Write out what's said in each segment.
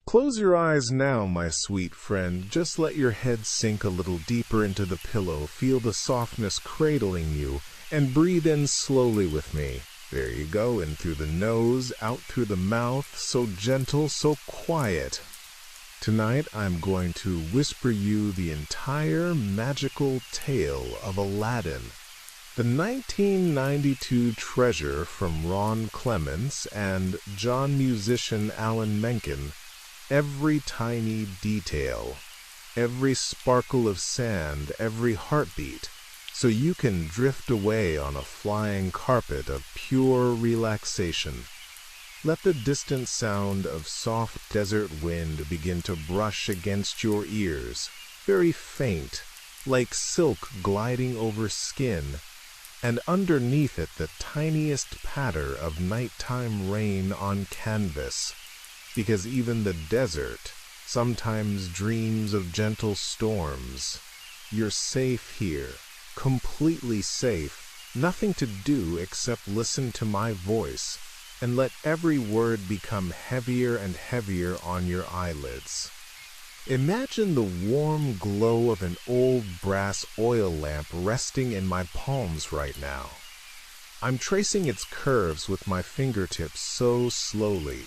Close your eyes now, my sweet friend. Just let your head sink a little deeper into the pillow. Feel the softness cradling you, and breathe in slowly with me. There you go, in through the nose, out through the mouth, so gentle, so quiet. Tonight I'm going to whisper you the entire magical tale of Aladdin, the 1992 treasure from Ron Clements and John musician Alan Menken. Every tiny detail, every sparkle of sand, every heartbeat, so you can drift away on a flying carpet of pure relaxation. Let the distant sound of soft desert wind begin to brush against your ears, very faint, like silk gliding over skin, and underneath it the tiniest patter of nighttime rain on canvas. Because even the desert sometimes dreams of gentle storms. You're safe here, completely safe, nothing to do except listen to my voice, and let every word become heavier and heavier on your eyelids. Imagine the warm glow of an old brass oil lamp resting in my palms right now. I'm tracing its curves with my fingertips so slowly,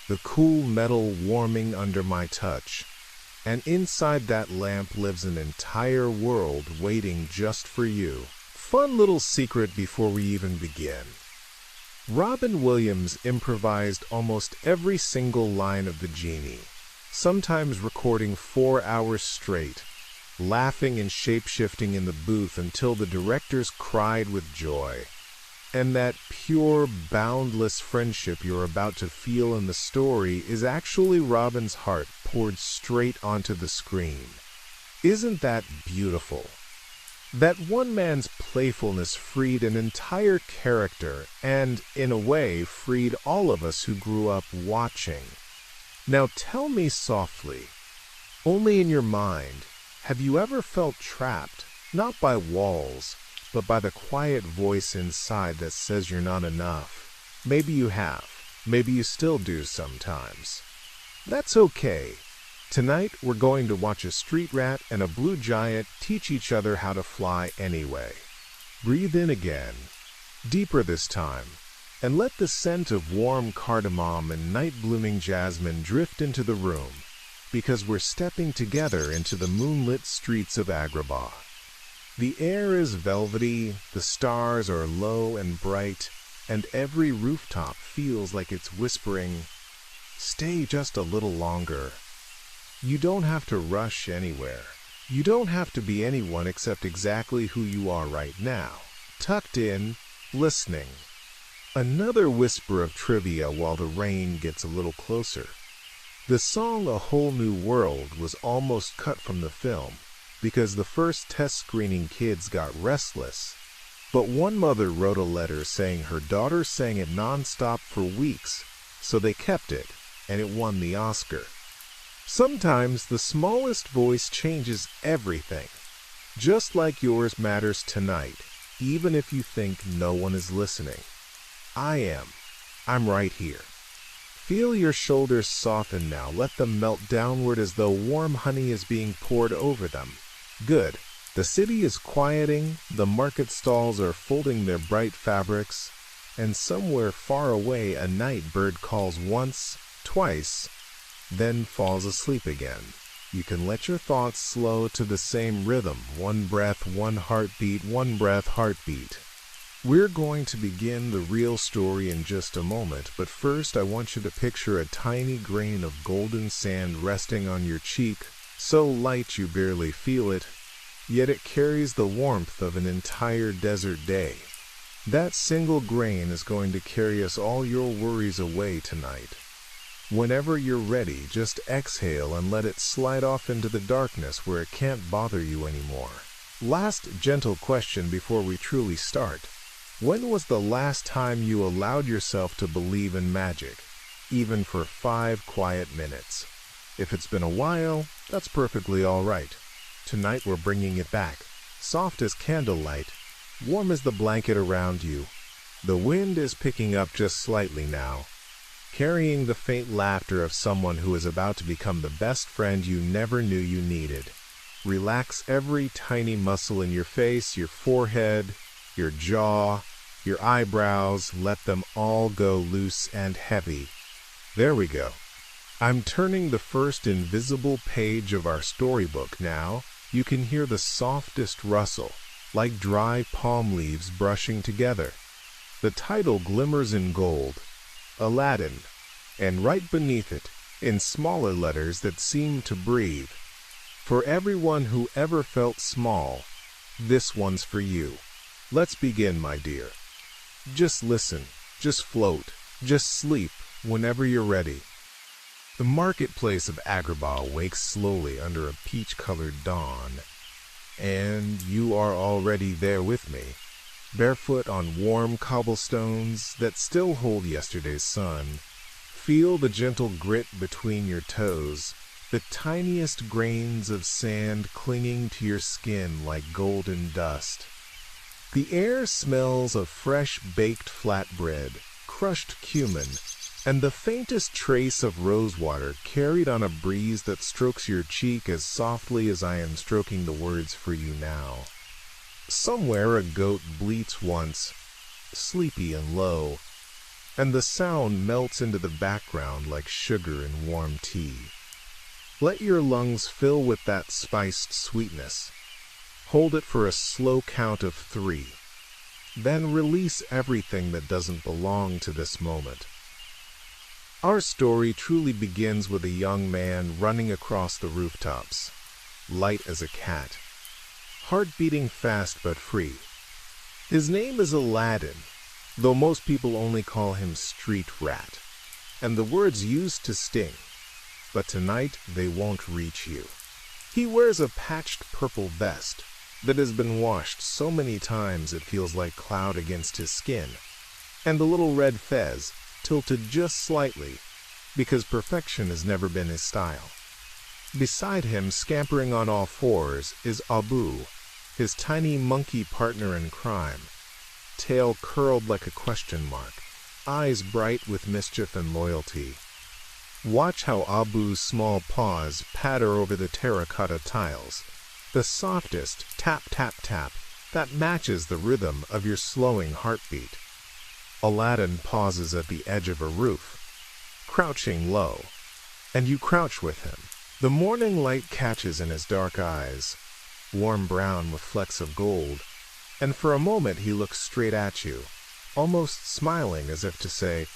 the cool metal warming under my touch, and inside that lamp lives an entire world waiting just for you. Fun little secret before we even begin. Robin Williams improvised almost every single line of the Genie, sometimes recording 4 hours straight, laughing and shape-shifting in the booth until the directors cried with joy. And that pure, boundless friendship you're about to feel in the story is actually Robin's heart poured straight onto the screen. Isn't that beautiful? That one man's playfulness freed an entire character and, in a way, freed all of us who grew up watching. Now tell me softly, only in your mind, have you ever felt trapped, not by walls, but by the quiet voice inside that says you're not enough? Maybe you have. Maybe you still do sometimes. That's okay. Tonight we're going to watch a street rat and a blue giant teach each other how to fly anyway. Breathe in again, deeper this time, and let the scent of warm cardamom and night-blooming jasmine drift into the room, because we're stepping together into the moonlit streets of Agrabah. The air is velvety, the stars are low and bright, and every rooftop feels like it's whispering, "Stay just a little longer." You don't have to rush anywhere. You don't have to be anyone except exactly who you are right now, tucked in, listening. Another whisper of trivia while the rain gets a little closer. The song "A Whole New World" was almost cut from the film, because the first test screening kids got restless. But one mother wrote a letter saying her daughter sang it nonstop for weeks, so they kept it, and it won the Oscar. Sometimes the smallest voice changes everything. Just like yours matters tonight, even if you think no one is listening. I am. I'm right here. Feel your shoulders soften now. Let them melt downward as though warm honey is being poured over them. Good. The city is quieting, the market stalls are folding their bright fabrics, and somewhere far away a night bird calls once, twice, then falls asleep again. You can let your thoughts slow to the same rhythm, one breath, one heartbeat, one breath, heartbeat. We're going to begin the real story in just a moment, but first I want you to picture a tiny grain of golden sand resting on your cheek, so light you barely feel it, yet it carries the warmth of an entire desert day. That single grain is going to carry us all your worries away tonight. Whenever you're ready, just exhale and let it slide off into the darkness where it can't bother you anymore. Last gentle question before we truly start. When was the last time you allowed yourself to believe in magic, even for 5 quiet minutes? If it's been a while, that's perfectly all right. Tonight we're bringing it back, soft as candlelight, warm as the blanket around you. The wind is picking up just slightly now. carrying the faint laughter of someone who is about to become the best friend you never knew you needed. Relax every tiny muscle in your face, your forehead, your jaw, your eyebrows. Let them all go loose and heavy. There we go. I'm turning the first invisible page of our storybook now. You can hear the softest rustle, like dry palm leaves brushing together. The title glimmers in gold, Aladdin, and right beneath it, in smaller letters that seem to breathe, for everyone who ever felt small, this one's for you. Let's begin, my dear. Just listen, just float, just sleep whenever you're ready. The marketplace of Agrabah wakes slowly under a peach-colored dawn, and you are already there with me, barefoot on warm cobblestones that still hold yesterday's sun. Feel the gentle grit between your toes, the tiniest grains of sand clinging to your skin like golden dust. The air smells of fresh baked flatbread, crushed cumin, and the faintest trace of rosewater carried on a breeze that strokes your cheek as softly as I am stroking the words for you now. Somewhere a goat bleats once, sleepy and low, and the sound melts into the background like sugar in warm tea. Let your lungs fill with that spiced sweetness. Hold it for a slow count of 3. Then release everything that doesn't belong to this moment. Our story truly begins with a young man running across the rooftops, light as a cat, heart beating fast but free. His name is Aladdin, though most people only call him Street Rat, and the words used to sting, but tonight they won't reach you. He wears a patched purple vest that has been washed so many times it feels like cloud against his skin, and a little red fez tilted just slightly, because perfection has never been his style. Beside him, scampering on all fours, is Abu, his tiny monkey partner in crime, tail curled like a question mark, eyes bright with mischief and loyalty. Watch how Abu's small paws patter over the terracotta tiles, the softest tap-tap-tap that matches the rhythm of your slowing heartbeat. Aladdin pauses at the edge of a roof, crouching low, and you crouch with him. The morning light catches in his dark eyes, warm brown with flecks of gold, and for a moment he looks straight at you, almost smiling as if to say,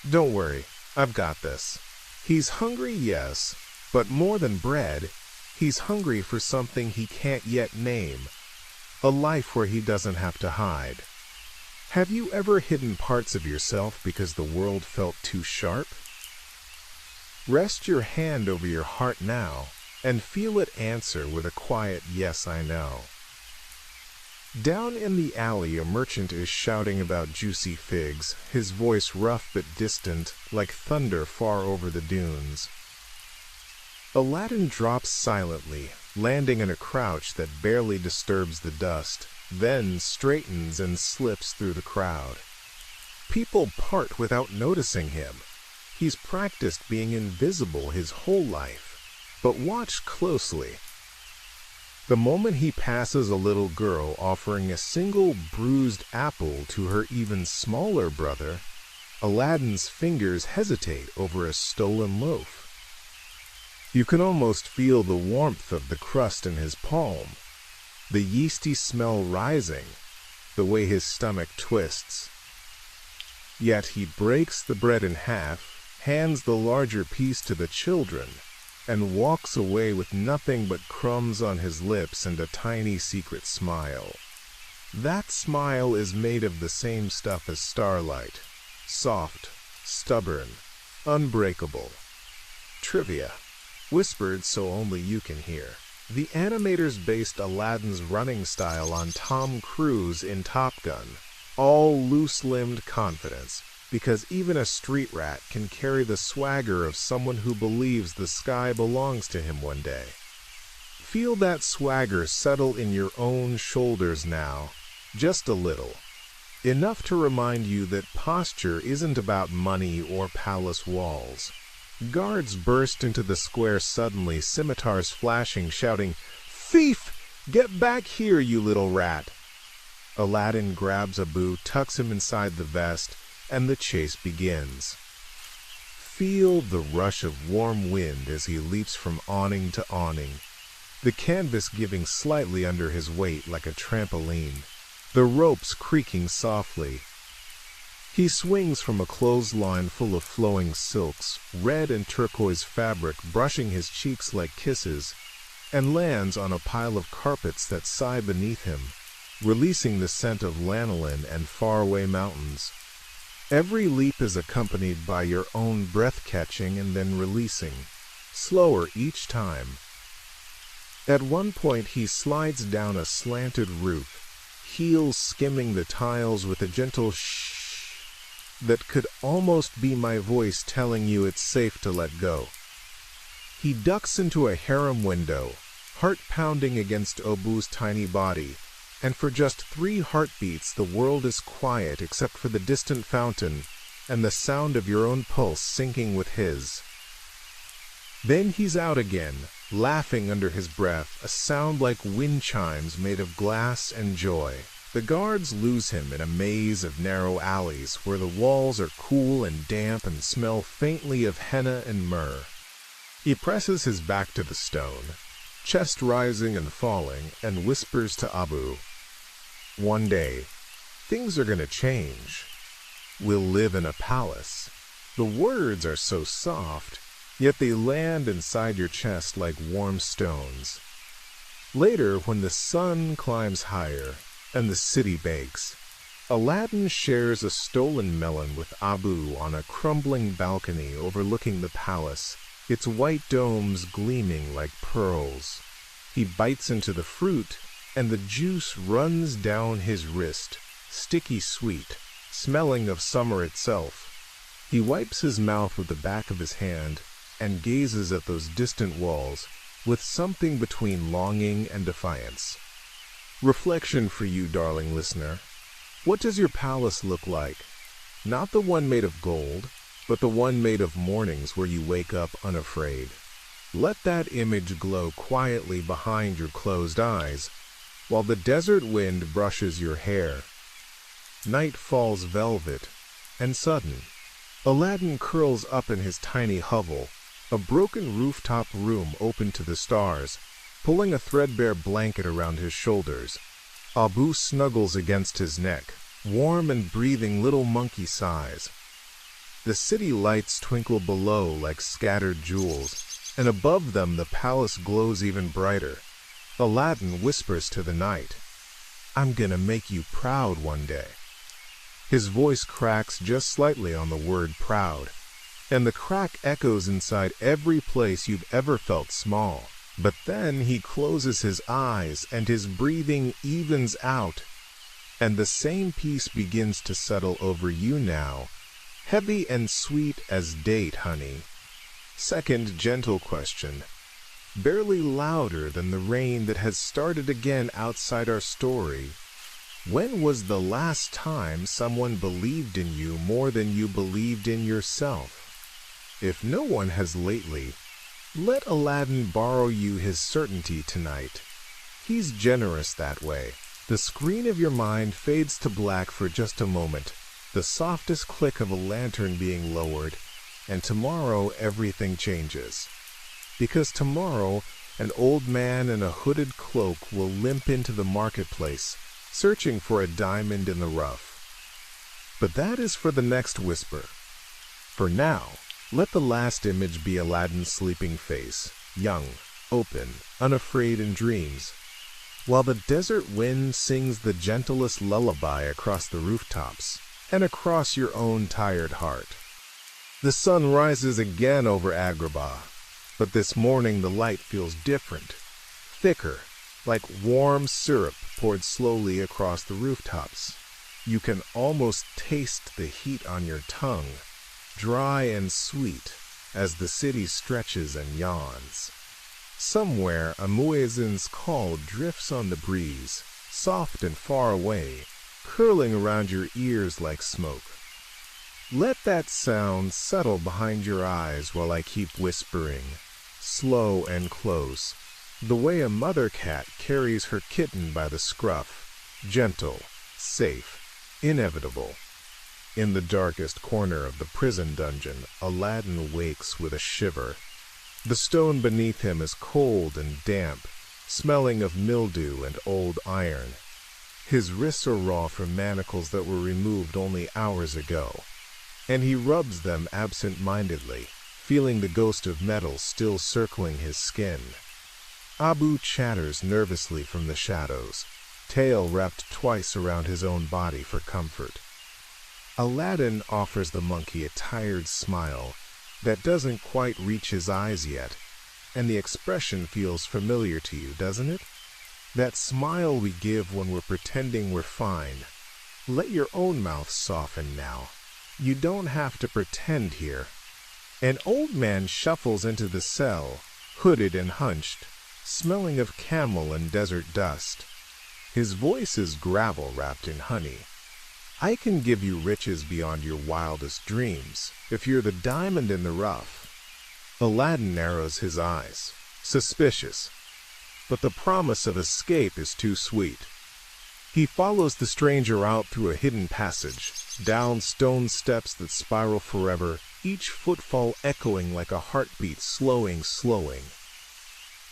"Don't worry, I've got this." He's hungry, yes, but more than bread, he's hungry for something he can't yet name, a life where he doesn't have to hide. Have you ever hidden parts of yourself because the world felt too sharp? Rest your hand over your heart now and feel it answer with a quiet "yes, I know." Down in the alley, a merchant is shouting about juicy figs, his voice rough but distant, like thunder far over the dunes. Aladdin drops silently, landing in a crouch that barely disturbs the dust, then straightens and slips through the crowd. People part without noticing him. He's practiced being invisible his whole life, but watch closely. The moment he passes a little girl offering a single bruised apple to her even smaller brother, Aladdin's fingers hesitate over a stolen loaf. You can almost feel the warmth of the crust in his palm, the yeasty smell rising, the way his stomach twists. Yet he breaks the bread in half, hands the larger piece to the children, and walks away with nothing but crumbs on his lips and a tiny secret smile. That smile is made of the same stuff as starlight, soft, stubborn, unbreakable. Trivia, whispered so only you can hear. The animators based Aladdin's running style on Tom Cruise in Top Gun, all loose-limbed confidence, because even a street rat can carry the swagger of someone who believes the sky belongs to him one day. Feel that swagger settle in your own shoulders now, just a little. enough to remind you that posture isn't about money or palace walls. Guards burst into the square suddenly, scimitars flashing, shouting, "Thief! Get back here, you little rat!" Aladdin grabs Abu, tucks him inside the vest, and the chase begins. Feel the rush of warm wind as he leaps from awning to awning, the canvas giving slightly under his weight like a trampoline, the ropes creaking softly. He swings from a clothesline full of flowing silks, red and turquoise fabric brushing his cheeks like kisses, and lands on a pile of carpets that sigh beneath him, releasing the scent of lanolin and faraway mountains. Every leap is accompanied by your own breath catching and then releasing, slower each time. At one point he slides down a slanted roof, heels skimming the tiles with a gentle shh that could almost be my voice telling you it's safe to let go. He ducks into a harem window, heart pounding against Abu's tiny body, and for just 3 heartbeats the world is quiet except for the distant fountain and the sound of your own pulse syncing with his. Then he's out again, laughing under his breath, a sound like wind chimes made of glass and joy. The guards lose him in a maze of narrow alleys where the walls are cool and damp and smell faintly of henna and myrrh. He presses his back to the stone, chest rising and falling, and whispers to Abu, "One day, things are going to change. We'll live in a palace." The words are so soft, yet they land inside your chest like warm stones. Later, when the sun climbs higher and the city bakes, Aladdin shares a stolen melon with Abu on a crumbling balcony overlooking the palace, its white domes gleaming like pearls. He bites into the fruit, and the juice runs down his wrist, sticky sweet, smelling of summer itself. He wipes his mouth with the back of his hand and gazes at those distant walls with something between longing and defiance. Reflection for you, darling listener. What does your palace look like? Not the one made of gold, but the one made of mornings where you wake up unafraid. Let that image glow quietly behind your closed eyes, while the desert wind brushes your hair. Night falls velvet and sudden. Aladdin curls up in his tiny hovel, a broken rooftop room open to the stars, pulling a threadbare blanket around his shoulders. Abu snuggles against his neck, warm and breathing little monkey sighs. The city lights twinkle below like scattered jewels, and above them the palace glows even brighter. Aladdin whispers to the night, "I'm gonna make you proud one day." His voice cracks just slightly on the word proud, and the crack echoes inside every place you've ever felt small. But then he closes his eyes and his breathing evens out, and the same peace begins to settle over you now, heavy and sweet as date honey. Second gentle question, barely louder than the rain that has started again outside our story. When was the last time someone believed in you more than you believed in yourself? If no one has lately, let Aladdin borrow you his certainty tonight. He's generous that way. The screen of your mind fades to black for just a moment, the softest click of a lantern being lowered, and tomorrow everything changes. Because tomorrow, an old man in a hooded cloak will limp into the marketplace, searching for a diamond in the rough. But that is for the next whisper. For now, let the last image be Aladdin's sleeping face, young, open, unafraid in dreams, while the desert wind sings the gentlest lullaby across the rooftops and across your own tired heart. The sun rises again over Agrabah, but this morning the light feels different, thicker, like warm syrup poured slowly across the rooftops. You can almost taste the heat on your tongue, dry and sweet, as the city stretches and yawns. Somewhere a muezzin's call drifts on the breeze, soft and far away, curling around your ears like smoke. Let that sound settle behind your eyes while I keep whispering, slow and close, the way a mother cat carries her kitten by the scruff, gentle, safe, inevitable. In the darkest corner of the prison dungeon, Aladdin wakes with a shiver. The stone beneath him is cold and damp, smelling of mildew and old iron. His wrists are raw from manacles that were removed only hours ago, and he rubs them absent-mindedly, feeling the ghost of metal still circling his skin. Abu chatters nervously from the shadows, tail wrapped twice around his own body for comfort. Aladdin offers the monkey a tired smile that doesn't quite reach his eyes yet, and the expression feels familiar to you, doesn't it? That smile we give when we're pretending we're fine. Let your own mouth soften now. You don't have to pretend here. An old man shuffles into the cell, hooded and hunched, smelling of camel and desert dust. His voice is gravel wrapped in honey. I can give you riches beyond your wildest dreams, if you're the diamond in the rough. Aladdin narrows his eyes, suspicious, but the promise of escape is too sweet. He follows the stranger out through a hidden passage, down stone steps that spiral forever, each footfall echoing like a heartbeat slowing.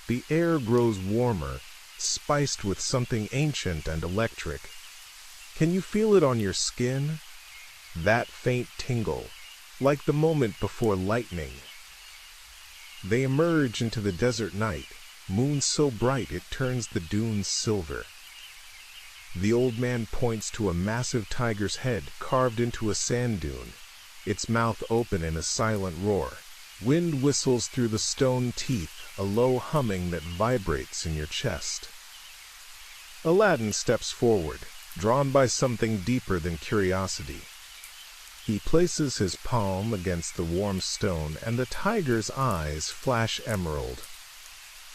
The air grows warmer, spiced with something ancient and electric. Can you feel it on your skin? That faint tingle, like the moment before lightning. They emerge into the desert night, moon so bright it turns the dunes silver. The old man points to a massive tiger's head carved into a sand dune, its mouth open in a silent roar. Wind whistles through the stone teeth, a low humming that vibrates in your chest. Aladdin steps forward, drawn by something deeper than curiosity. He places his palm against the warm stone, and the tiger's eyes flash emerald.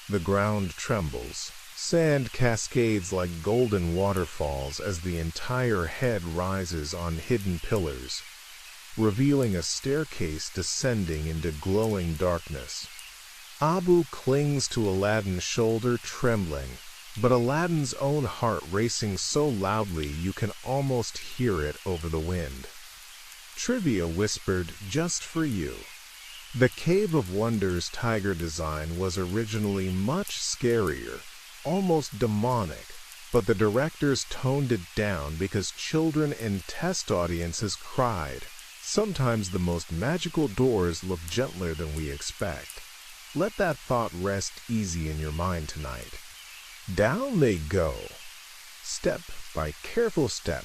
The ground trembles. Sand cascades like golden waterfalls as the entire head rises on hidden pillars, revealing a staircase descending into glowing darkness. Abu clings to Aladdin's shoulder, trembling, but Aladdin's own heart racing so loudly you can almost hear it over the wind. Trivia whispered just for you. The Cave of Wonders tiger design was originally much scarier, almost demonic, but the directors toned it down because children and test audiences cried. Sometimes the most magical doors look gentler than we expect. Let that thought rest easy in your mind tonight. Down they go, step by careful step,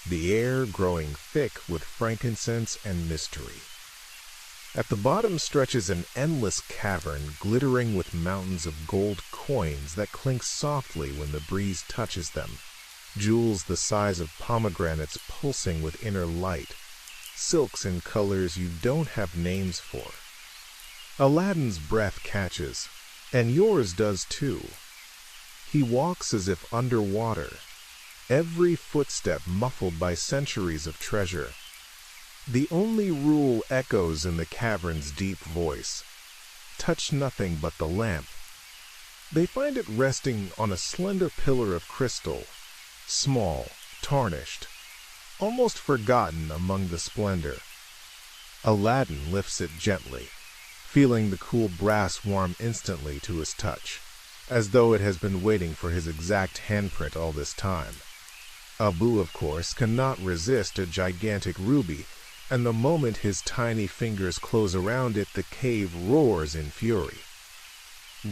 the air growing thick with frankincense and mystery. At the bottom stretches an endless cavern glittering with mountains of gold coins that clink softly when the breeze touches them, jewels the size of pomegranates pulsing with inner light, silks in colors you don't have names for. Aladdin's breath catches, and yours does too. He walks as if underwater, every footstep muffled by centuries of treasure. The only rule echoes in the cavern's deep voice. Touch nothing but the lamp. They find it resting on a slender pillar of crystal, small, tarnished, almost forgotten among the splendor. Aladdin lifts it gently, feeling the cool brass warm instantly to his touch, as though it has been waiting for his exact handprint all this time. Abu, of course, cannot resist a gigantic ruby, and the moment his tiny fingers close around it, the cave roars in fury.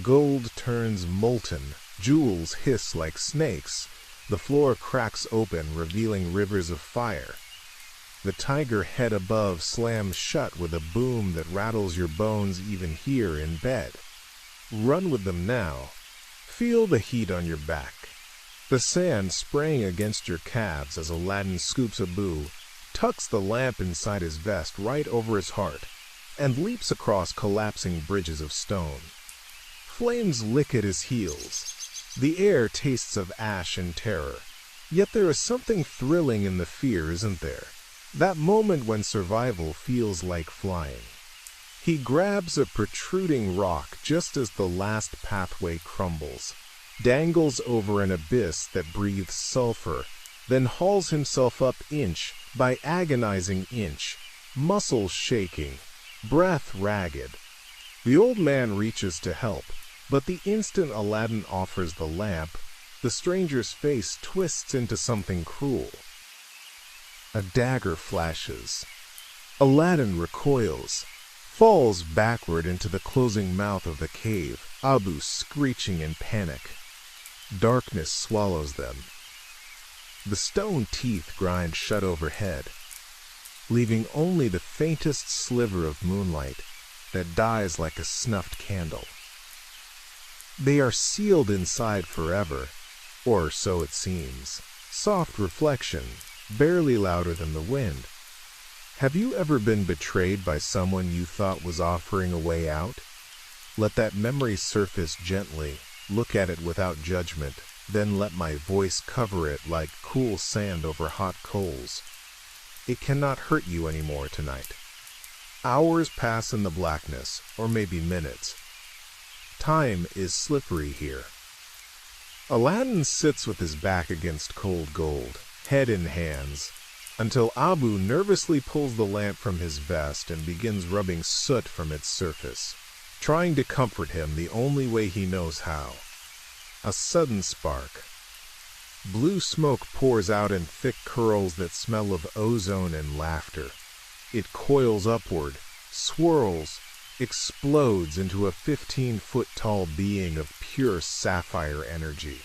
Gold turns molten, jewels hiss like snakes, the floor cracks open, revealing rivers of fire. The tiger head above slams shut with a boom that rattles your bones even here in bed. Run with them now. Feel the heat on your back, the sand spraying against your calves as Aladdin scoops Abu, tucks the lamp inside his vest right over his heart, and leaps across collapsing bridges of stone. Flames lick at his heels. The air tastes of ash and terror. Yet there is something thrilling in the fear, isn't there? That moment when survival feels like flying. He grabs a protruding rock just as the last pathway crumbles, dangles over an abyss that breathes sulfur, then hauls himself up inch by agonizing inch, muscles shaking, breath ragged. The old man reaches to help, but the instant Aladdin offers the lamp, the stranger's face twists into something cruel. A dagger flashes. Aladdin recoils, falls backward into the closing mouth of the cave, Abu screeching in panic. Darkness swallows them. The stone teeth grind shut overhead, leaving only the faintest sliver of moonlight that dies like a snuffed candle. They are sealed inside forever, or so it seems. Soft reflection, barely louder than the wind. Have you ever been betrayed by someone you thought was offering a way out? Let that memory surface gently, look at it without judgment, then let my voice cover it like cool sand over hot coals. It cannot hurt you anymore tonight. Hours pass in the blackness, or maybe minutes. Time is slippery here. Aladdin sits with his back against cold gold, head in hands, until Abu nervously pulls the lamp from his vest and begins rubbing soot from its surface, trying to comfort him the only way he knows how. A sudden spark. Blue smoke pours out in thick curls that smell of ozone and laughter. It coils upward, swirls, explodes into a 15-foot-tall being of pure sapphire energy.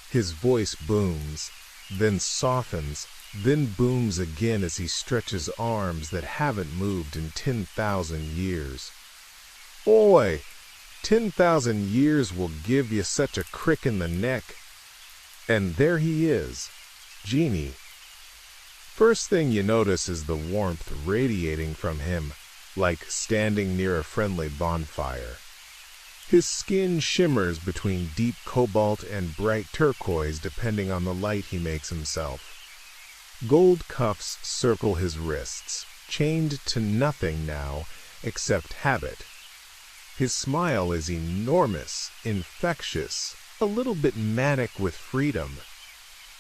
His voice booms, then softens, then booms again as he stretches arms that haven't moved in 10,000 years. Oi! 10,000 years will give you such a crick in the neck. And there he is, Genie. First thing you notice is the warmth radiating from him, like standing near a friendly bonfire. His skin shimmers between deep cobalt and bright turquoise depending on the light he makes himself. Gold cuffs circle his wrists, chained to nothing now except habit. His smile is enormous, infectious, a little bit manic with freedom.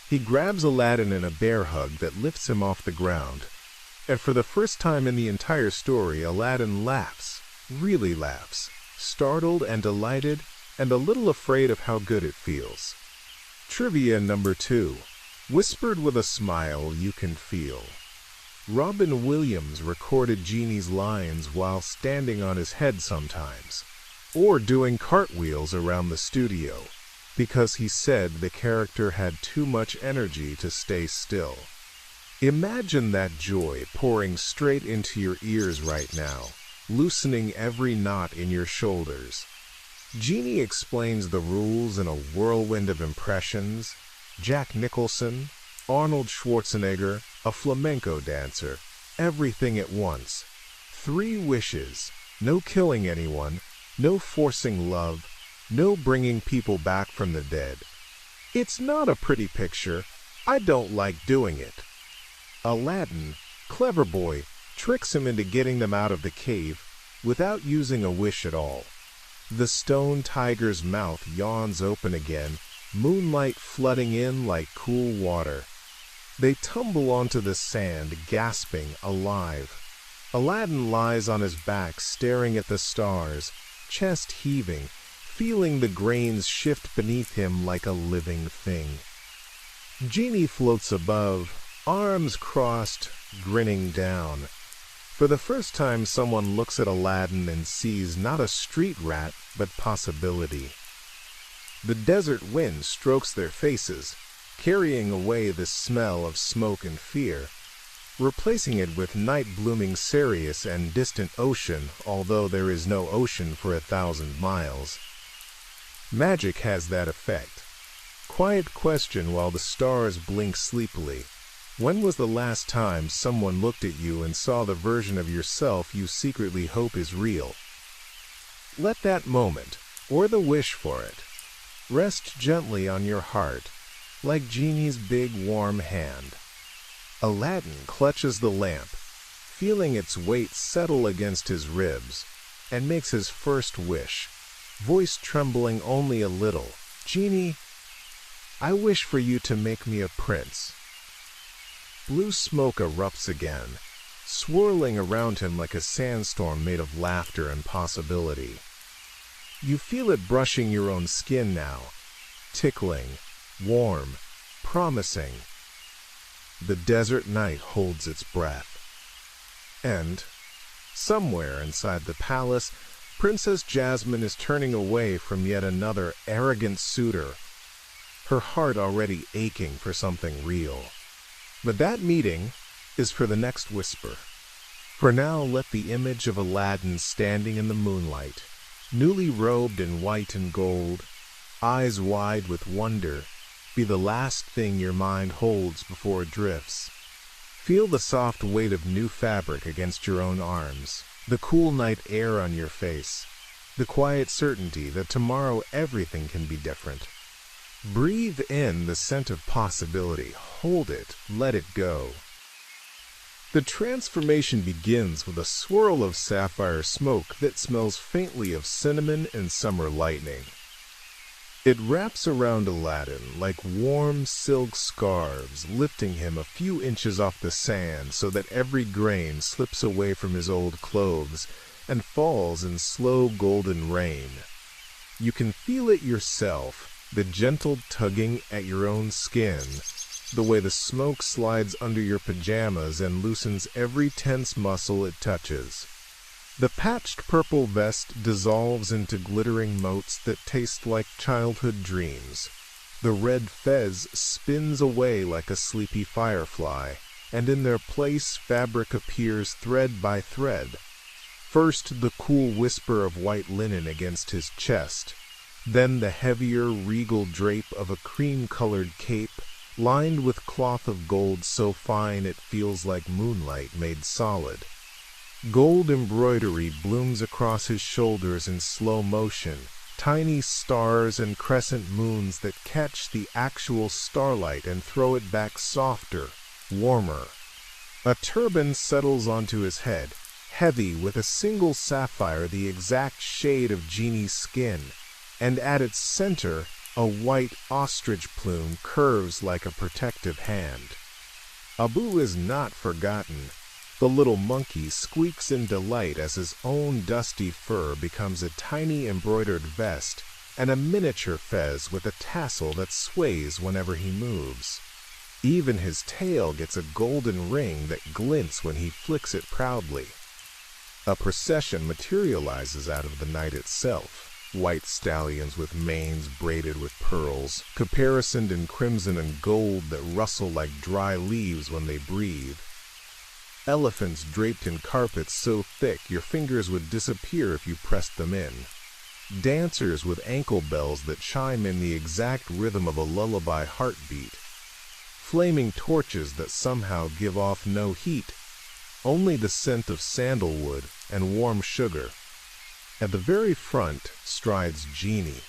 He grabs Aladdin in a bear hug that lifts him off the ground. And for the first time in the entire story, Aladdin laughs, really laughs, startled and delighted and a little afraid of how good it feels. Trivia number 2. Whispered with a smile you can feel. Robin Williams recorded Genie's lines while standing on his head sometimes, or doing cartwheels around the studio, because he said the character had too much energy to stay still. Imagine that joy pouring straight into your ears right now, loosening every knot in your shoulders. Genie explains the rules in a whirlwind of impressions. Jack Nicholson, Arnold Schwarzenegger, a flamenco dancer, everything at once. 3 wishes, no killing anyone, no forcing love, no bringing people back from the dead. It's not a pretty picture. I don't like doing it. Aladdin, clever boy, tricks him into getting them out of the cave without using a wish at all. The stone tiger's mouth yawns open again, moonlight flooding in like cool water. They tumble onto the sand, gasping, alive. Aladdin lies on his back staring at the stars, chest heaving, feeling the grains shift beneath him like a living thing. Genie floats above, arms crossed, grinning down. For the first time someone looks at Aladdin and sees not a street rat, but possibility. The desert wind strokes their faces, carrying away the smell of smoke and fear, replacing it with night-blooming Sirius and distant ocean, although there is no ocean for 1,000 miles. Magic has that effect. Quiet question while the stars blink sleepily. When was the last time someone looked at you and saw the version of yourself you secretly hope is real? Let that moment, or the wish for it, rest gently on your heart, like Genie's big warm hand. Aladdin clutches the lamp, feeling its weight settle against his ribs, and makes his first wish, voice trembling only a little. "Genie, I wish for you to make me a prince." Blue smoke erupts again, swirling around him like a sandstorm made of laughter and possibility. You feel it brushing your own skin now, tickling, warm, promising. The desert night holds its breath. And, somewhere inside the palace, Princess Jasmine is turning away from yet another arrogant suitor, her heart already aching for something real. But that meeting is for the next whisper. For now, let the image of Aladdin standing in the moonlight, newly robed in white and gold, eyes wide with wonder, be the last thing your mind holds before it drifts. Feel the soft weight of new fabric against your own arms, the cool night air on your face, the quiet certainty that tomorrow everything can be different. Breathe in the scent of possibility, hold it, let it go. The transformation begins with a swirl of sapphire smoke that smells faintly of cinnamon and summer lightning. It wraps around Aladdin like warm silk scarves, lifting him a few inches off the sand so that every grain slips away from his old clothes and falls in slow golden rain. You can feel it yourself, the gentle tugging at your own skin, the way the smoke slides under your pajamas and loosens every tense muscle it touches. The patched purple vest dissolves into glittering motes that taste like childhood dreams. The red fez spins away like a sleepy firefly, and in their place fabric appears thread by thread. First the cool whisper of white linen against his chest, then the heavier, regal drape of a cream-colored cape, lined with cloth of gold so fine it feels like moonlight made solid. Gold embroidery blooms across his shoulders in slow motion, tiny stars and crescent moons that catch the actual starlight and throw it back softer, warmer. A turban settles onto his head, heavy with a single sapphire the exact shade of Genie's skin, and at its center, a white ostrich plume curves like a protective hand. Abu is not forgotten. The little monkey squeaks in delight as his own dusty fur becomes a tiny embroidered vest and a miniature fez with a tassel that sways whenever he moves. Even his tail gets a golden ring that glints when he flicks it proudly. A procession materializes out of the night itself. White stallions with manes braided with pearls, caparisoned in crimson and gold that rustle like dry leaves when they breathe. Elephants draped in carpets so thick your fingers would disappear if you pressed them in. Dancers with ankle bells that chime in the exact rhythm of a lullaby heartbeat. Flaming torches that somehow give off no heat, only the scent of sandalwood and warm sugar. At the very front strides Genie,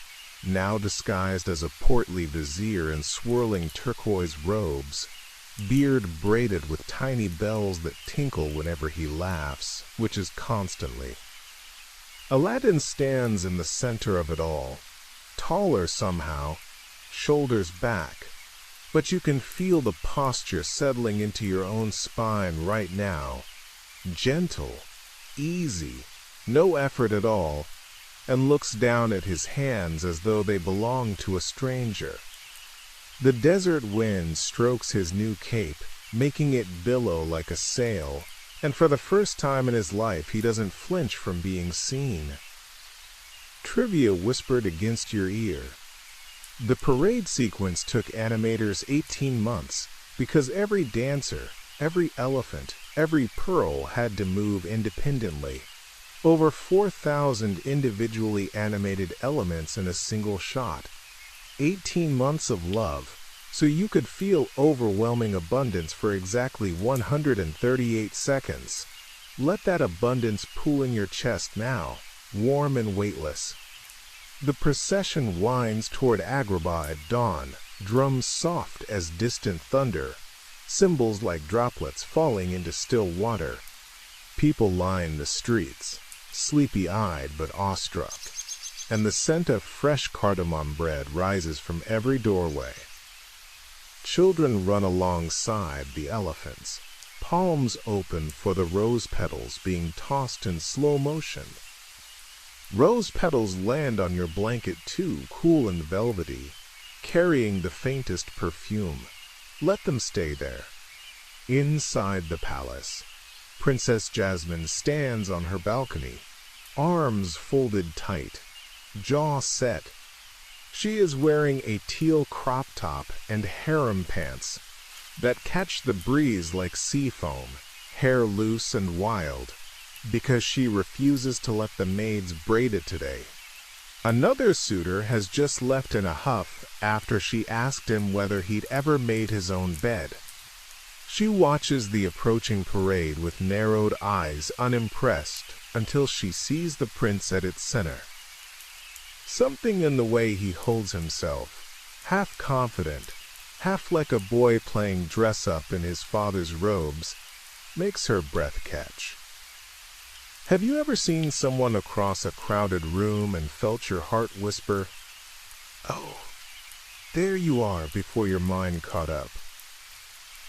now disguised as a portly vizier in swirling turquoise robes, beard braided with tiny bells that tinkle whenever he laughs, which is constantly. Aladdin stands in the center of it all, taller somehow, shoulders back, but you can feel the posture settling into your own spine right now. Gentle, easy, no effort at all, and looks down at his hands as though they belong to a stranger. The desert wind strokes his new cape, making it billow like a sail, and for the first time in his life he doesn't flinch from being seen. Trivia whispered against your ear. The parade sequence took animators 18 months because every dancer, every elephant, every pearl had to move independently. Over 4,000 individually animated elements in a single shot. 18 months of love, so you could feel overwhelming abundance for exactly 138 seconds. Let that abundance pool in your chest now, warm and weightless. The procession winds toward Agrabah at dawn, drums soft as distant thunder, cymbals like droplets falling into still water. People line the streets, sleepy-eyed but awestruck, and the scent of fresh cardamom bread rises from every doorway. Children run alongside the elephants, palms open for the rose petals being tossed in slow motion. Rose petals land on your blanket too, cool and velvety, carrying the faintest perfume. Let them stay there. Inside the palace, Princess Jasmine stands on her balcony, arms folded tight, jaw set. She is wearing a teal crop top and harem pants that catch the breeze like sea foam, hair loose and wild, because she refuses to let the maids braid it today. Another suitor has just left in a huff after she asked him whether he'd ever made his own bed. She watches the approaching parade with narrowed eyes, unimpressed, until she sees the prince at its center. Something in the way he holds himself, half confident, half like a boy playing dress-up in his father's robes, makes her breath catch. Have you ever seen someone across a crowded room and felt your heart whisper, "Oh, there you are," before your mind caught up?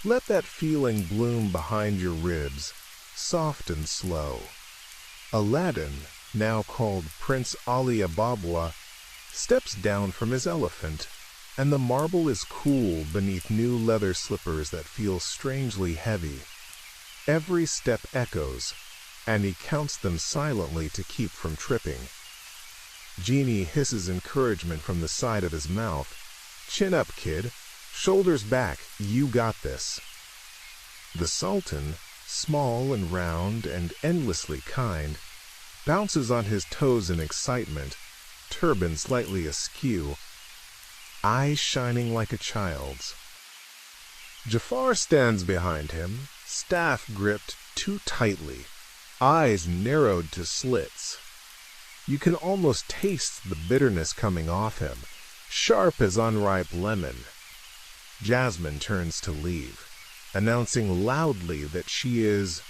Let that feeling bloom behind your ribs, soft and slow. Aladdin, now called Prince Ali Ababwa, steps down from his elephant, and the marble is cool beneath new leather slippers that feel strangely heavy. Every step echoes, and he counts them silently to keep from tripping. Genie hisses encouragement from the side of his mouth. "Chin up, kid. Shoulders back. You got this." The Sultan, small and round and endlessly kind, bounces on his toes in excitement, turban slightly askew, eyes shining like a child's. Jafar stands behind him, staff gripped too tightly, eyes narrowed to slits. You can almost taste the bitterness coming off him, sharp as unripe lemon. Jasmine turns to leave, announcing loudly that she is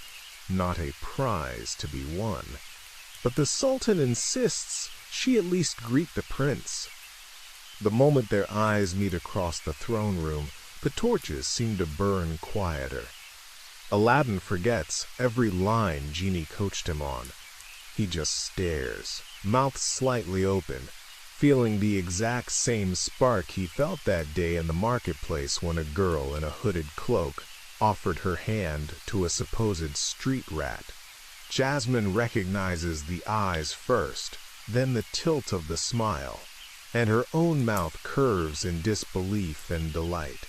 not a prize to be won. But the Sultan insists she at least greet the prince. The moment their eyes meet across the throne room, the torches seem to burn quieter. Aladdin forgets every line Genie coached him on. He just stares, mouth slightly open, feeling the exact same spark he felt that day in the marketplace when a girl in a hooded cloak offered her hand to a supposed street rat. Jasmine recognizes the eyes first, then the tilt of the smile, and her own mouth curves in disbelief and delight.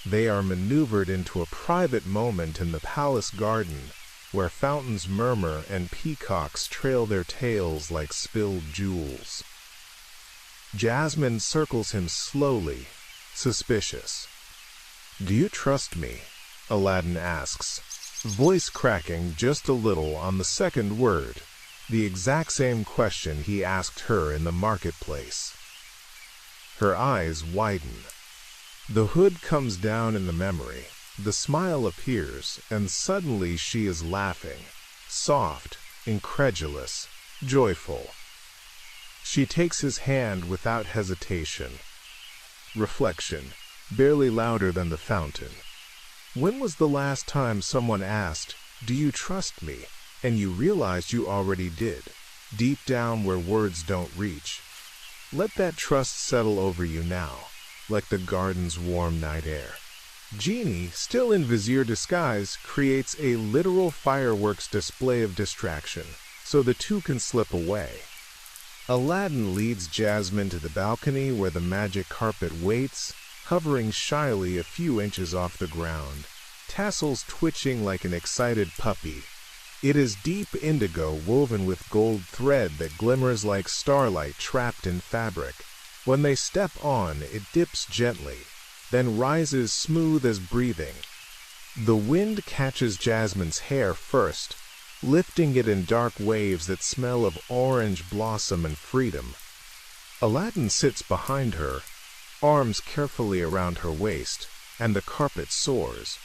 They are maneuvered into a private moment in the palace garden, where fountains murmur and peacocks trail their tails like spilled jewels. Jasmine circles him slowly, suspicious. "Do you trust me?" Aladdin asks, voice cracking just a little on the second word, the exact same question he asked her in the marketplace. Her eyes widen. The hood comes down in the memory, the smile appears, and suddenly she is laughing, soft, incredulous, joyful. She takes his hand without hesitation. Reflection, barely louder than the fountain. When was the last time someone asked, "Do you trust me?" and you realized you already did, deep down where words don't reach? Let that trust settle over you now, like the garden's warm night air. Genie, still in vizier disguise, creates a literal fireworks display of distraction, so the two can slip away. Aladdin leads Jasmine to the balcony where the magic carpet waits, hovering shyly a few inches off the ground, tassels twitching like an excited puppy. It is deep indigo woven with gold thread that glimmers like starlight trapped in fabric. When they step on, it dips gently, then rises smooth as breathing. The wind catches Jasmine's hair first, lifting it in dark waves that smell of orange blossom and freedom. Aladdin sits behind her, arms carefully around her waist, and the carpet soars.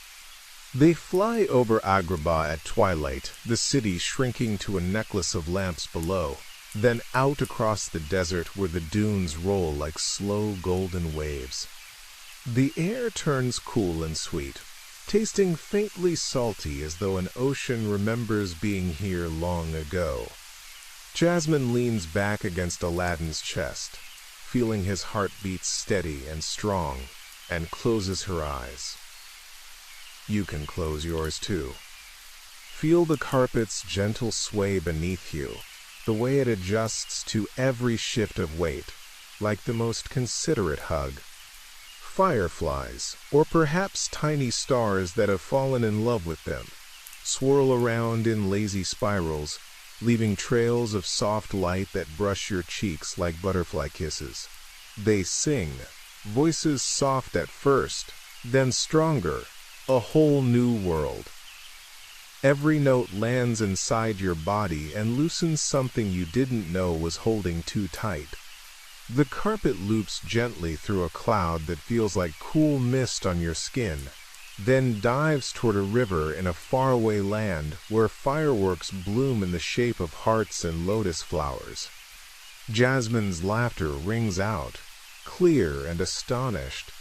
They fly over Agrabah at twilight, the city shrinking to a necklace of lamps below, then out across the desert where the dunes roll like slow golden waves. The air turns cool and sweet, tasting faintly salty as though an ocean remembers being here long ago. Jasmine leans back against Aladdin's chest, feeling his heart beat steady and strong, and closes her eyes. You can close yours too. Feel the carpet's gentle sway beneath you, the way it adjusts to every shift of weight, like the most considerate hug. Fireflies, or perhaps tiny stars that have fallen in love with them, swirl around in lazy spirals, leaving trails of soft light that brush your cheeks like butterfly kisses. They sing, voices soft at first, then stronger, a whole new world. Every note lands inside your body and loosens something you didn't know was holding too tight. The carpet loops gently through a cloud that feels like cool mist on your skin, then dives toward a river in a faraway land where fireworks bloom in the shape of hearts and lotus flowers. Jasmine's laughter rings out, clear and astonished,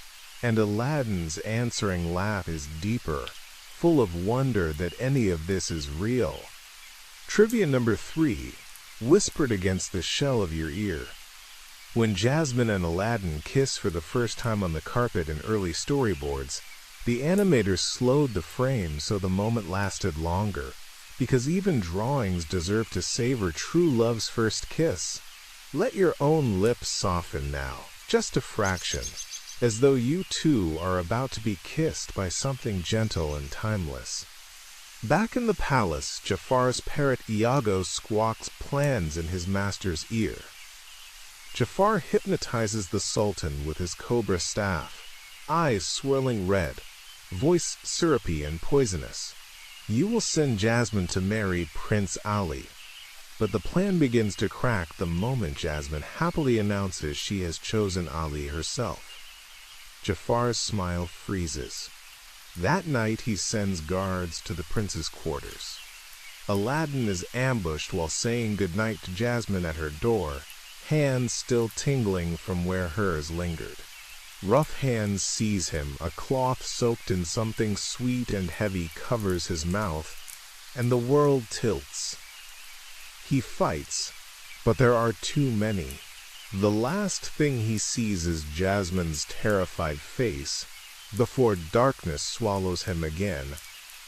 and Aladdin's answering laugh is deeper, full of wonder that any of this is real. Trivia number 3, whispered against the shell of your ear. When Jasmine and Aladdin kiss for the first time on the carpet in early storyboards, the animators slowed the frame so the moment lasted longer, because even drawings deserve to savor true love's first kiss. Let your own lips soften now, just a fraction, as though you too are about to be kissed by something gentle and timeless. Back in the palace, Jafar's parrot Iago squawks plans in his master's ear. Jafar hypnotizes the Sultan with his cobra staff, eyes swirling red, voice syrupy and poisonous. You will send Jasmine to marry Prince Ali. But the plan begins to crack the moment Jasmine happily announces she has chosen Ali herself. Jafar's smile freezes. That night he sends guards to the prince's quarters. Aladdin is ambushed while saying goodnight to Jasmine at her door, hands still tingling from where hers lingered. Rough hands seize him, a cloth soaked in something sweet and heavy covers his mouth, and the world tilts. He fights, but there are too many. The last thing he sees is Jasmine's terrified face, before darkness swallows him again.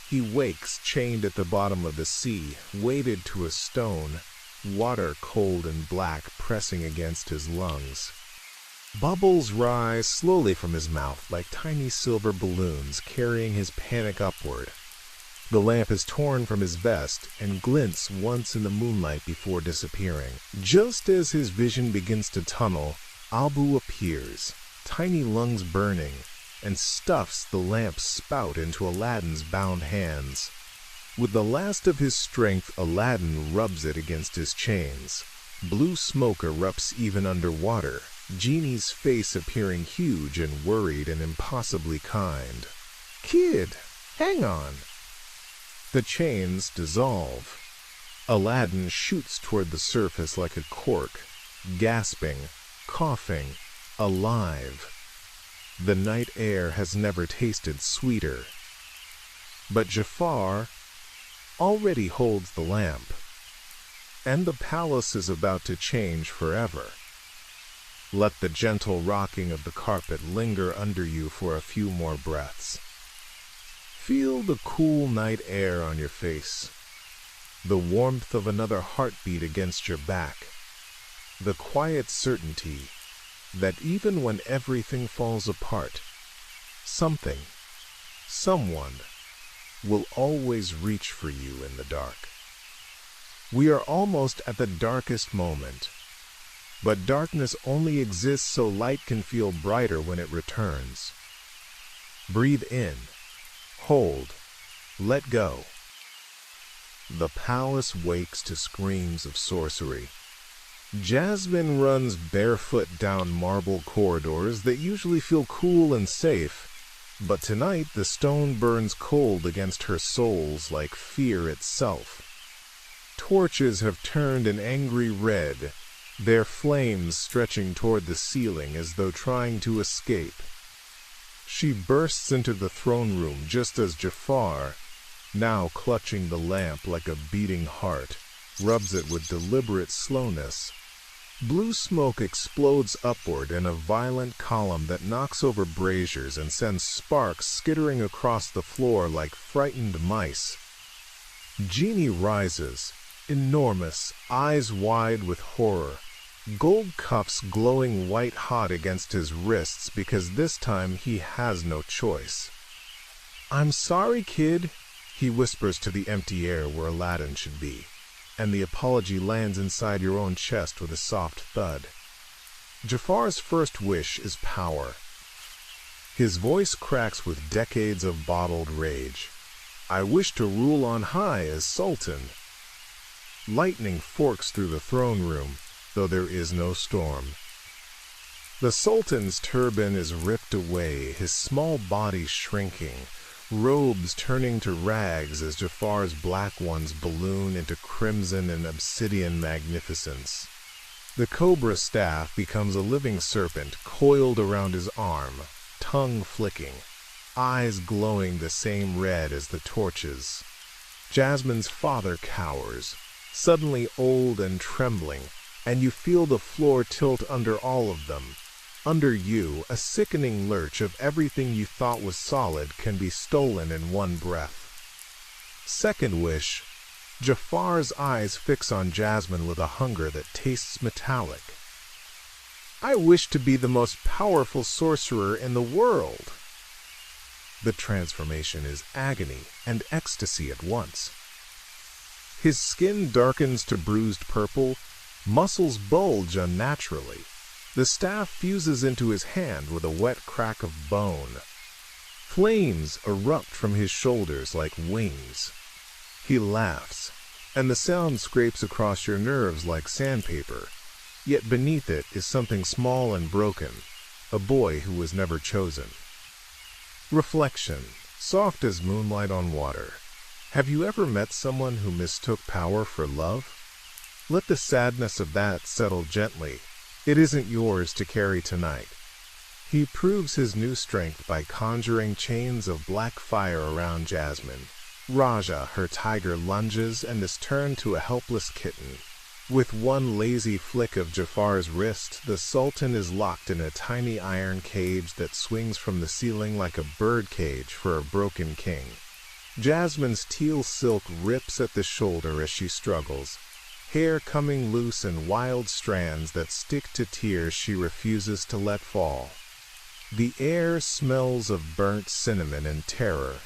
He wakes chained at the bottom of the sea, weighted to a stone, water cold and black pressing against his lungs. Bubbles rise slowly from his mouth like tiny silver balloons carrying his panic upward. The lamp is torn from his vest and glints once in the moonlight before disappearing. Just as his vision begins to tunnel, Abu appears, tiny lungs burning, and stuffs the lamp's spout into Aladdin's bound hands. With the last of his strength, Aladdin rubs it against his chains. Blue smoke erupts even underwater, Genie's face appearing huge and worried and impossibly kind. "Kid, hang on." The chains dissolve. Aladdin shoots toward the surface like a cork, gasping, coughing, alive. The night air has never tasted sweeter. But Jafar already holds the lamp, and the palace is about to change forever. Let the gentle rocking of the carpet linger under you for a few more breaths. Feel the cool night air on your face, the warmth of another heartbeat against your back, the quiet certainty that even when everything falls apart, something, someone, will always reach for you in the dark. We are almost at the darkest moment, but darkness only exists so light can feel brighter when it returns. Breathe in. Hold. Let go. The palace wakes to screams of sorcery. Jasmine runs barefoot down marble corridors that usually feel cool and safe, but tonight the stone burns cold against her soles like fear itself. Torches have turned an angry red, their flames stretching toward the ceiling as though trying to escape. She bursts into the throne room just as Jafar, now clutching the lamp like a beating heart, rubs it with deliberate slowness. Blue smoke explodes upward in a violent column that knocks over braziers and sends sparks skittering across the floor like frightened mice. Genie rises, enormous, eyes wide with horror, gold cuffs glowing white-hot against his wrists because this time he has no choice. "I'm sorry, kid," he whispers to the empty air where Aladdin should be, and the apology lands inside your own chest with a soft thud. Jafar's first wish is power. His voice cracks with decades of bottled rage. "I wish to rule on high as Sultan." Lightning forks through the throne room, though there is no storm. The Sultan's turban is ripped away, his small body shrinking, robes turning to rags as Jafar's black ones balloon into crimson and obsidian magnificence. The cobra staff becomes a living serpent coiled around his arm, tongue flicking, eyes glowing the same red as the torches. Jasmine's father cowers, suddenly old and trembling, and you feel the floor tilt under all of them. Under you, a sickening lurch of everything you thought was solid can be stolen in one breath. Second wish, Jafar's eyes fix on Jasmine with a hunger that tastes metallic. "I wish to be the most powerful sorcerer in the world." The transformation is agony and ecstasy at once. His skin darkens to bruised purple, muscles bulge unnaturally. The staff fuses into his hand with a wet crack of bone. Flames erupt from his shoulders like wings. He laughs, and the sound scrapes across your nerves like sandpaper. Yet beneath it is something small and broken, a boy who was never chosen. Reflection, soft as moonlight on water. Have you ever met someone who mistook power for love? Let the sadness of that settle gently. It isn't yours to carry tonight. He proves his new strength by conjuring chains of black fire around Jasmine. Raja, her tiger, lunges and is turned to a helpless kitten. With one lazy flick of Jafar's wrist, the Sultan is locked in a tiny iron cage that swings from the ceiling like a bird cage for a broken king. Jasmine's teal silk rips at the shoulder as she struggles, hair coming loose in wild strands that stick to tears she refuses to let fall. The air smells of burnt cinnamon and terror.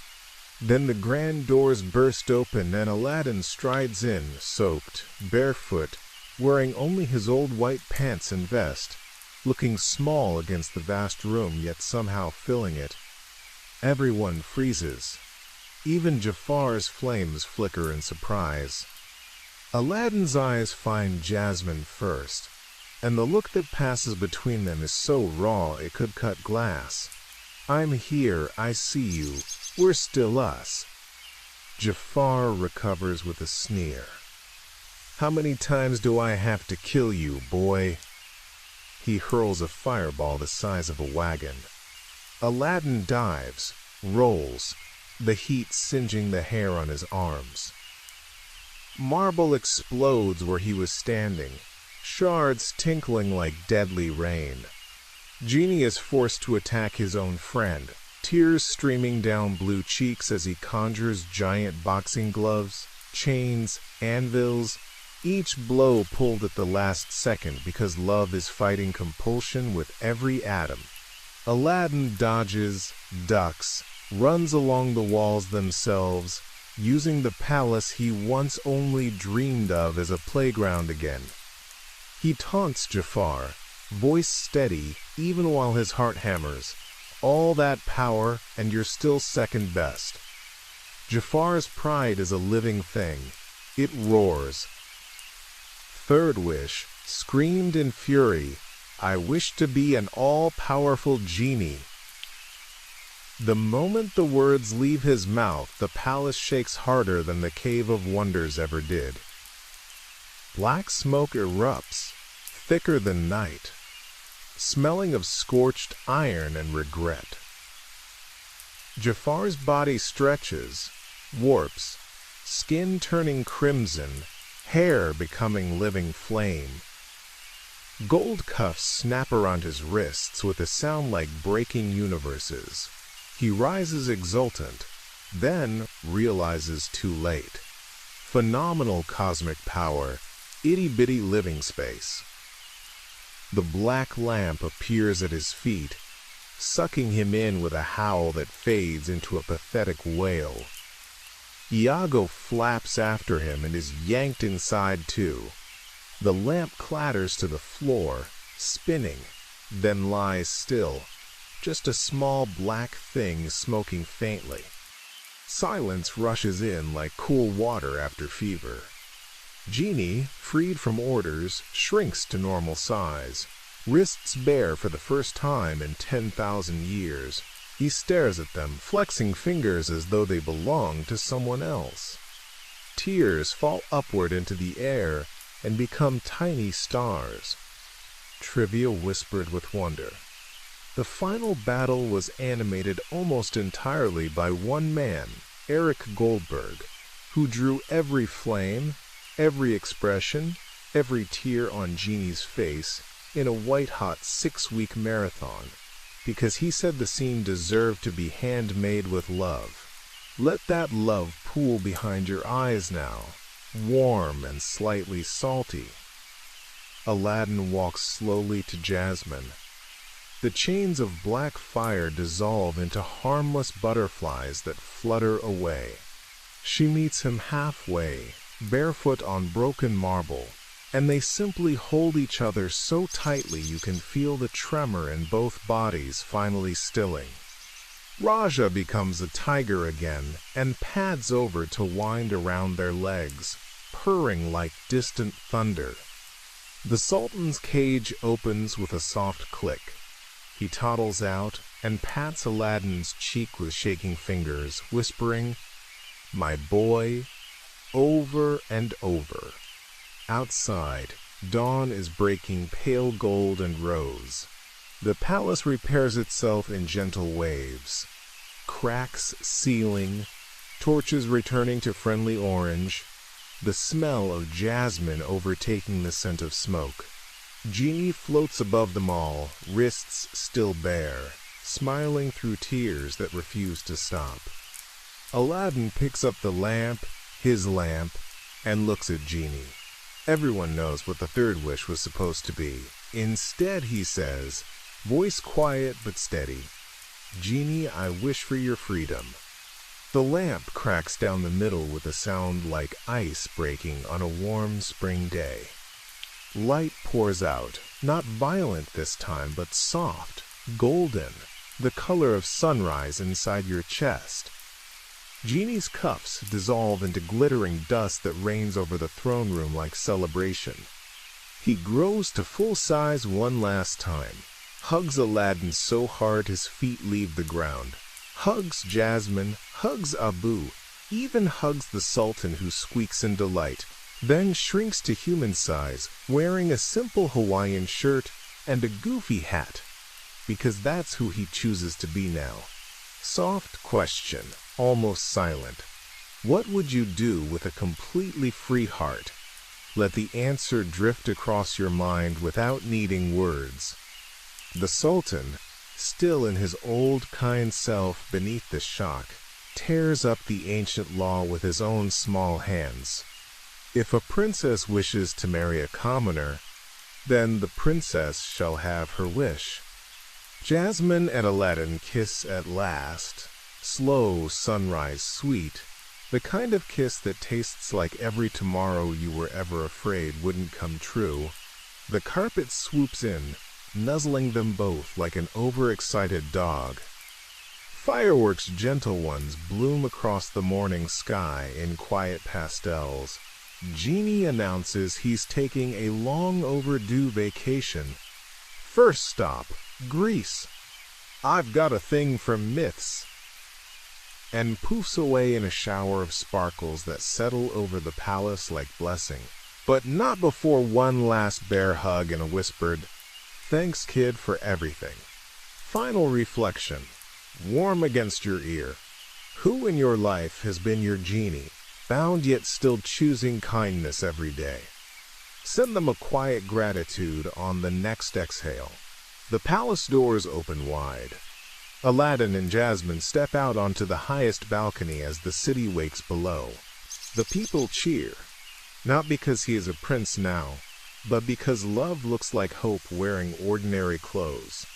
Then the grand doors burst open and Aladdin strides in, soaked, barefoot, wearing only his old white pants and vest, looking small against the vast room yet somehow filling it. Everyone freezes. Even Jafar's flames flicker in surprise. Aladdin's eyes find Jasmine first, and the look that passes between them is so raw it could cut glass. "I'm here, I see you, we're still us." Jafar recovers with a sneer. "How many times do I have to kill you, boy?" He hurls a fireball the size of a wagon. Aladdin dives, rolls, the heat singeing the hair on his arms. Marble explodes where he was standing, shards tinkling like deadly rain. Genie is forced to attack his own friend, tears streaming down blue cheeks as he conjures giant boxing gloves, chains, anvils, each blow pulled at the last second because love is fighting compulsion with every atom. Aladdin dodges, ducks, runs along the walls themselves, using the palace he once only dreamed of as a playground again. He taunts Jafar, voice steady even while his heart hammers. "All that power and you're still second best." Jafar's pride is a living thing. It roars. Third wish, screamed in fury, "I wish to be an all-powerful genie." The moment the words leave his mouth, the palace shakes harder than the Cave of Wonders ever did. Black smoke erupts, thicker than night, smelling of scorched iron and regret. Jafar's body stretches, warps, skin turning crimson, hair becoming living flame. Gold cuffs snap around his wrists with a sound like breaking universes. He rises exultant, then realizes too late. Phenomenal cosmic power, itty-bitty living space. The black lamp appears at his feet, sucking him in with a howl that fades into a pathetic wail. Iago flaps after him and is yanked inside too. The lamp clatters to the floor, spinning, then lies still, just a small black thing smoking faintly. Silence rushes in like cool water after fever. Genie, freed from orders, shrinks to normal size, wrists bare for the first time in 10,000 years. He stares at them, flexing fingers as though they belong to someone else. Tears fall upward into the air and become tiny stars. Trivia whispered with wonder. The final battle was animated almost entirely by one man, Eric Goldberg, who drew every flame, every expression, every tear on Genie's face in a white-hot 6-week marathon, because he said the scene deserved to be handmade with love. Let that love pool behind your eyes now, warm and slightly salty. Aladdin walks slowly to Jasmine. The chains of black fire dissolve into harmless butterflies that flutter away. She meets him halfway, barefoot on broken marble, and they simply hold each other so tightly you can feel the tremor in both bodies finally stilling. Raja becomes a tiger again and pads over to wind around their legs, purring like distant thunder. The Sultan's cage opens with a soft click. He toddles out and pats Aladdin's cheek with shaking fingers, whispering, "My boy," over and over. Outside, dawn is breaking pale gold and rose. The palace repairs itself in gentle waves. Cracks sealing, torches returning to friendly orange, the smell of jasmine overtaking the scent of smoke. Genie floats above them all, wrists still bare, smiling through tears that refuse to stop. Aladdin picks up the lamp, his lamp, and looks at Genie. Everyone knows what the third wish was supposed to be. Instead, he says, voice quiet but steady, "Genie, I wish for your freedom." The lamp cracks down the middle with a sound like ice breaking on a warm spring day. Light pours out, not violent this time, but soft, golden, the color of sunrise inside your chest. Genie's cuffs dissolve into glittering dust that rains over the throne room like celebration. He grows to full size one last time, hugs Aladdin so hard his feet leave the ground, hugs Jasmine, hugs Abu, even hugs the Sultan who squeaks in delight, then shrinks to human size, wearing a simple Hawaiian shirt and a goofy hat, because that's who he chooses to be now. Soft question, almost silent. What would you do with a completely free heart? Let the answer drift across your mind without needing words. The Sultan, still in his old kind self beneath the shock, tears up the ancient law with his own small hands. If a princess wishes to marry a commoner, then the princess shall have her wish. Jasmine and Aladdin kiss at last, slow sunrise sweet, the kind of kiss that tastes like every tomorrow you were ever afraid wouldn't come true. The carpet swoops in, nuzzling them both like an overexcited dog. Fireworks, gentle ones, bloom across the morning sky in quiet pastels. Genie announces he's taking a long overdue vacation. First stop, Greece. I've got a thing for myths. And poofs away in a shower of sparkles that settle over the palace like blessing. But not before one last bear hug and a whispered, "Thanks, kid, for everything." Final reflection, warm against your ear. Who in your life has been your genie, bound yet still choosing kindness every day? Send them a quiet gratitude on the next exhale. The palace doors open wide. Aladdin and Jasmine step out onto the highest balcony as the city wakes below. The people cheer, not because he is a prince now, but because love looks like hope wearing ordinary clothes.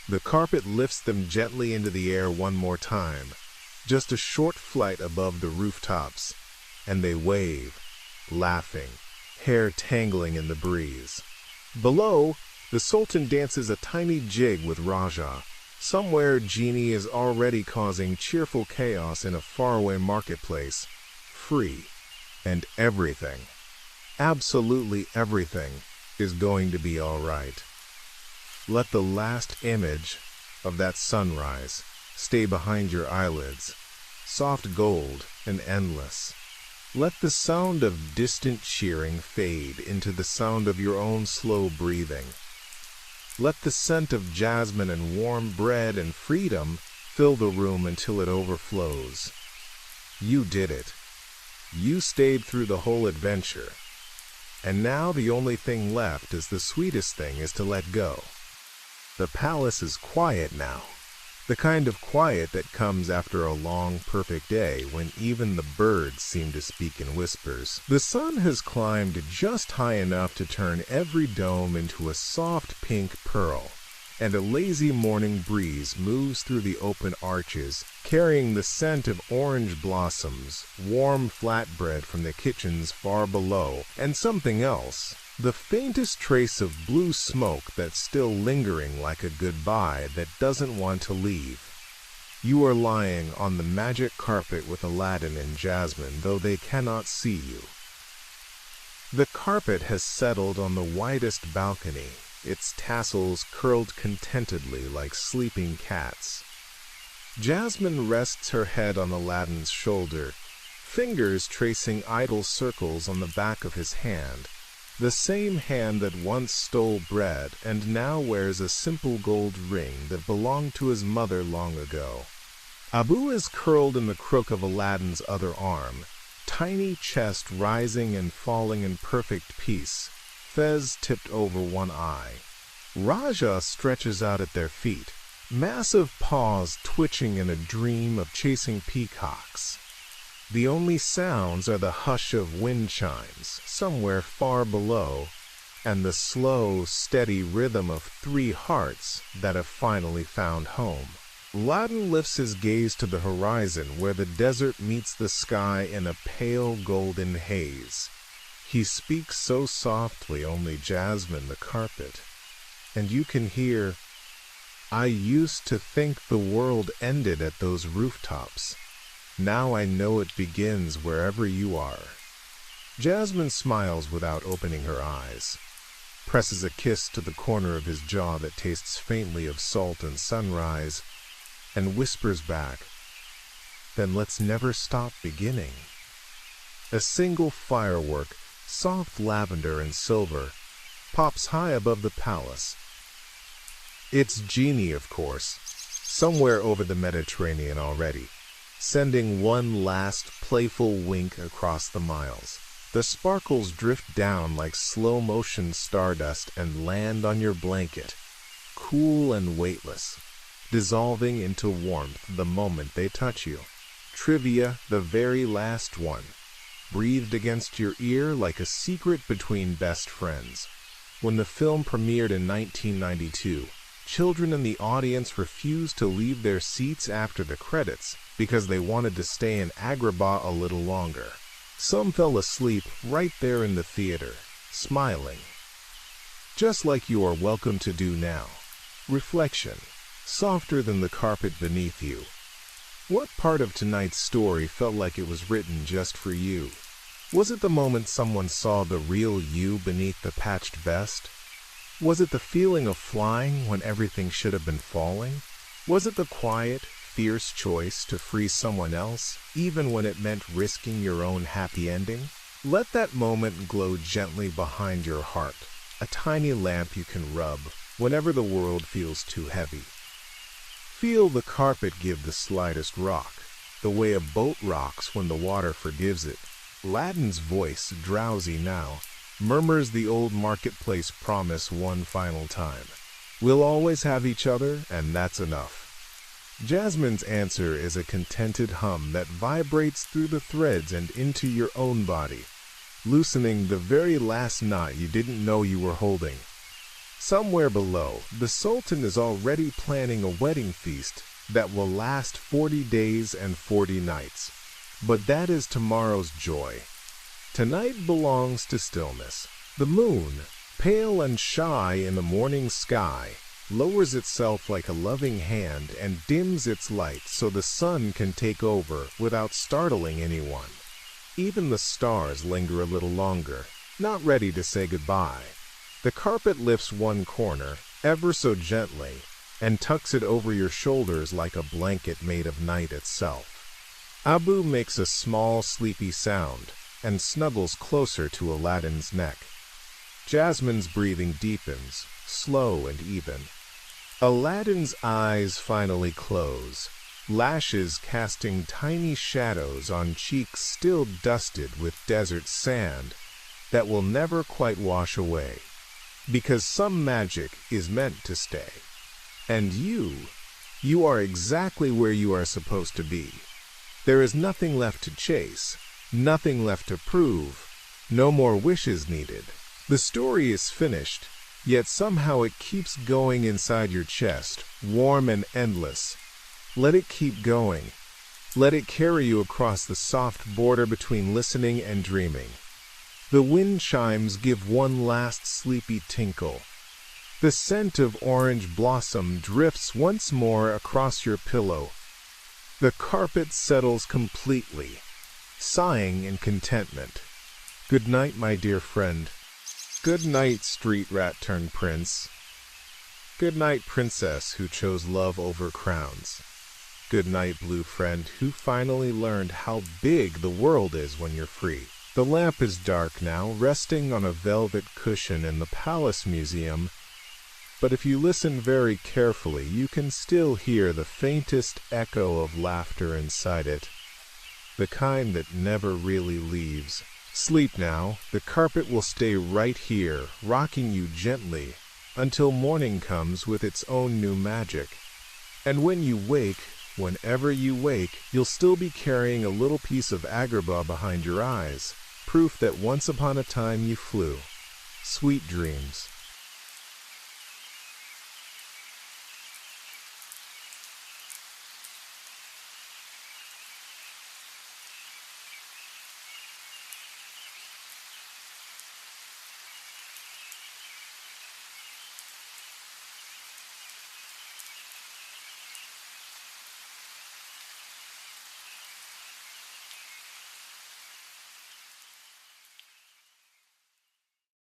The carpet lifts them gently into the air one more time, just a short flight above the rooftops, and they wave, laughing, hair tangling in the breeze. Below, the Sultan dances a tiny jig with Raja. Somewhere, Genie is already causing cheerful chaos in a faraway marketplace. Free. And everything, absolutely everything, is going to be all right. Let the last image of that sunrise stay behind your eyelids, soft gold and endless. Let the sound of distant cheering fade into the sound of your own slow breathing. Let the scent of jasmine and warm bread and freedom fill the room until it overflows. You did it. You stayed through the whole adventure. And now the only thing left is the sweetest thing is to let go. The palace is quiet now. The kind of quiet that comes after a long, perfect day when even the birds seem to speak in whispers. The sun has climbed just high enough to turn every dome into a soft pink pearl, and a lazy morning breeze moves through the open arches, carrying the scent of orange blossoms, warm flatbread from the kitchens far below, and something else. The faintest trace of blue smoke that's still lingering like a goodbye that doesn't want to leave. You are lying on the magic carpet with Aladdin and Jasmine, though they cannot see you. The carpet has settled on the widest balcony, its tassels curled contentedly like sleeping cats. Jasmine rests her head on Aladdin's shoulder, fingers tracing idle circles on the back of his hand. The same hand that once stole bread and now wears a simple gold ring that belonged to his mother long ago. Abu is curled in the crook of Aladdin's other arm, tiny chest rising and falling in perfect peace, fez tipped over one eye. Raja stretches out at their feet, massive paws twitching in a dream of chasing peacocks. The only sounds are the hush of wind chimes somewhere far below, and the slow, steady rhythm of 3 hearts that have finally found home. Aladdin lifts his gaze to the horizon where the desert meets the sky in a pale golden haze. He speaks so softly only Jasmine the carpet, and you can hear, "I used to think the world ended at those rooftops. Now I know it begins wherever you are." Jasmine smiles without opening her eyes, presses a kiss to the corner of his jaw that tastes faintly of salt and sunrise, and whispers back, "Then let's never stop beginning." A single firework, soft lavender and silver, pops high above the palace. It's Genie, of course, somewhere over the Mediterranean already, sending one last playful wink across the miles. The sparkles drift down like slow-motion stardust and land on your blanket, cool and weightless, dissolving into warmth the moment they touch you. Trivia, the very last one, breathed against your ear like a secret between best friends. When the film premiered in 1992, children in the audience refused to leave their seats after the credits because they wanted to stay in Agrabah a little longer. Some fell asleep right there in the theater, smiling. Just like you are welcome to do now. Reflection, softer than the carpet beneath you. What part of tonight's story felt like it was written just for you? Was it the moment someone saw the real you beneath the patched vest? Was it the feeling of flying when everything should have been falling? Was it the quiet, fierce choice to free someone else, even when it meant risking your own happy ending? Let that moment glow gently behind your heart, a tiny lamp you can rub whenever the world feels too heavy. Feel the carpet give the slightest rock, the way a boat rocks when the water forgives it. Aladdin's voice, drowsy now, murmurs the old marketplace promise one final time. We'll always have each other, and that's enough. Jasmine's answer is a contented hum that vibrates through the threads and into your own body, loosening the very last knot you didn't know you were holding. Somewhere below, the Sultan is already planning a wedding feast that will last 40 days and 40 nights. But that is tomorrow's joy. Tonight belongs to stillness. The moon, pale and shy in the morning sky, lowers itself like a loving hand and dims its light so the sun can take over without startling anyone. Even the stars linger a little longer, not ready to say goodbye. The carpet lifts one corner, ever so gently, and tucks it over your shoulders like a blanket made of night itself. Abu makes a small, sleepy sound and snuggles closer to Aladdin's neck. Jasmine's breathing deepens, slow and even. Aladdin's eyes finally close, lashes casting tiny shadows on cheeks still dusted with desert sand that will never quite wash away, because some magic is meant to stay. And you are exactly where you are supposed to be. There is nothing left to chase, nothing left to prove, no more wishes needed. The story is finished, yet somehow it keeps going inside your chest, warm and endless. Let it keep going. Let it carry you across the soft border between listening and dreaming. The wind chimes give one last sleepy tinkle. The scent of orange blossom drifts once more across your pillow. The carpet settles completely, sighing in contentment. Good night, my dear friend. Good night, street rat turned prince. Good night, princess who chose love over crowns. Good night, blue friend who finally learned how big the world is when you're free. The lamp is dark now, resting on a velvet cushion in the Palace Museum, but if you listen very carefully, you can still hear the faintest echo of laughter inside it, the kind that never really leaves. Sleep now. The carpet will stay right here, rocking you gently, until morning comes with its own new magic. And when you wake, whenever you wake, you'll still be carrying a little piece of Agrabah behind your eyes, proof that once upon a time you flew. Sweet dreams.